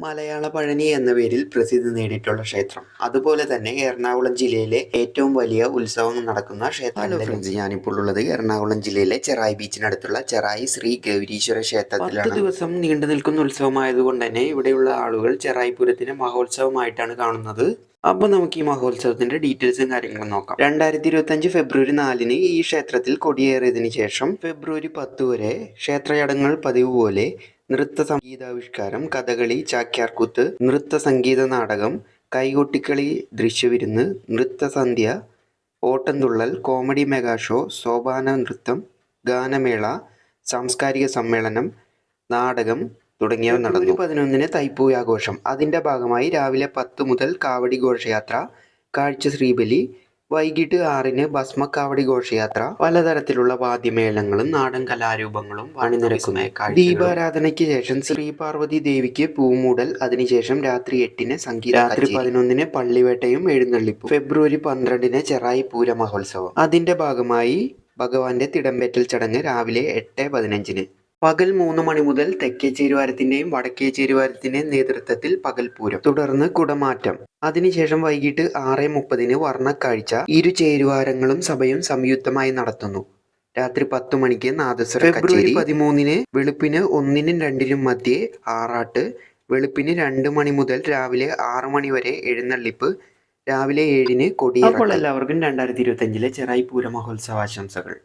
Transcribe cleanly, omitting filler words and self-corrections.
മലയാള പഴനി എന്ന പേരിൽ പ്രസിദ്ധി നേടിയിട്ടുള്ള ക്ഷേത്രം. അതുപോലെ തന്നെ എറണാകുളം ജില്ലയിലെ ഏറ്റവും വലിയ ഉത്സവം നടക്കുന്ന ക്ഷേത്രം. ഹലോ ഫ്രണ്ട്സ്, ഞാനിപ്പോൾ ഉള്ളത് എറണാകുളം ജില്ലയിലെ ചെറായി ബീച്ചിനടുത്തുള്ള ചെറായി ശ്രീ ഗൗരീശ്വര ക്ഷേത്രത്തിലാണ്. 10 ദിവസം നീണ്ടു നിൽക്കുന്ന ഉത്സവമായതുകൊണ്ട് തന്നെ ഇവിടെയുള്ള ആളുകൾ ചെറായി പൂരത്തിനെ മഹോത്സവമായിട്ടാണ് കാണുന്നത്. അപ്പൊ നമുക്ക് ഈ മഹോത്സവത്തിന്റെ ഡീറ്റെയിൽസും കാര്യങ്ങളും നോക്കാം. 2025 ഫെബ്രുവരി 4-ന് ഈ ക്ഷേത്രത്തിൽ കൊടിയേറിയതിനു ശേഷം ഫെബ്രുവരി 10 വരെ ക്ഷേത്ര ചടങ്ങുകൾ പതിവ് പോലെ നൃത്ത സംഗീതാവിഷ്കാരം, കഥകളി, ചാക്യാർകൂത്ത്, നൃത്ത സംഗീത നാടകം, കൈകൊട്ടിക്കളി, ദൃശ്യവിരുന്ന്, നൃത്തസന്ധ്യ, ഓട്ടംതുള്ളൽ, കോമഡി മെഗാ ഷോ, സോപാന നൃത്തം, ഗാനമേള, സാംസ്കാരിക സമ്മേളനം, നാടകം തുടങ്ങിയവ നടന്നു. 11-ന് തൈപ്പൂയ ആഘോഷം. അതിന്റെ ഭാഗമായി രാവിലെ 10 മുതൽ കാവടി ഘോഷയാത്ര, കാഴ്ച ശ്രീബലി, വൈകിട്ട് 6-ന് ഭസ്മക്കാവടി ഘോഷയാത്ര, പലതരത്തിലുള്ള വാദ്യമേളങ്ങളും നാടൻ കലാരൂപങ്ങളും അണിനിരക്കുന്ന ദീപാരാധനയ്ക്ക് ശേഷം ശ്രീ പാർവതി ദേവിക്ക് പൂമൂടൽ, അതിനുശേഷം രാത്രി 8-ന് സംഗീത, രാത്രി 11-ന് പള്ളിവേട്ടയും എഴുന്നള്ളിപ്പും. ഫെബ്രുവരി 12-ന് ചെറായി പൂര മഹോത്സവം. അതിന്റെ ഭാഗമായി ഭഗവാന്റെ തിടമ്പേറ്റൽ ചടങ്ങ് രാവിലെ 8:15-ന്. പകൽ 3 മണി മുതൽ തെക്കേ ചേരുവാരത്തിന്റെയും വടക്കേ ചേരുവാരത്തിന്റെയും നേതൃത്വത്തിൽ പകൽപൂരം, തുടർന്ന് കുടമാറ്റം. അതിനുശേഷം വൈകിട്ട് 6:30-ന് വർണ്ണക്കാഴ്ച. ഇരു ചേരുവാരങ്ങളും സഭയും സംയുക്തമായി നടത്തുന്നു. രാത്രി 10 മണിക്ക് നാദസ്വര കച്ചേരി. ഫെബ്രുവരി 13-ന് വെളുപ്പിന് 1-നും 2-നും മധ്യേ ആറാട്ട്. വെളുപ്പിന് 2 മണി മുതൽ രാവിലെ 6 മണി വരെ എഴുന്നള്ളിപ്പ്. രാവിലെ 7-ന് കൊടിയിറക്കൽ. അപ്പോൾ എല്ലാവർക്കും 2025-ലെ ചെറായി പൂര മഹോത്സവാശംസകൾ.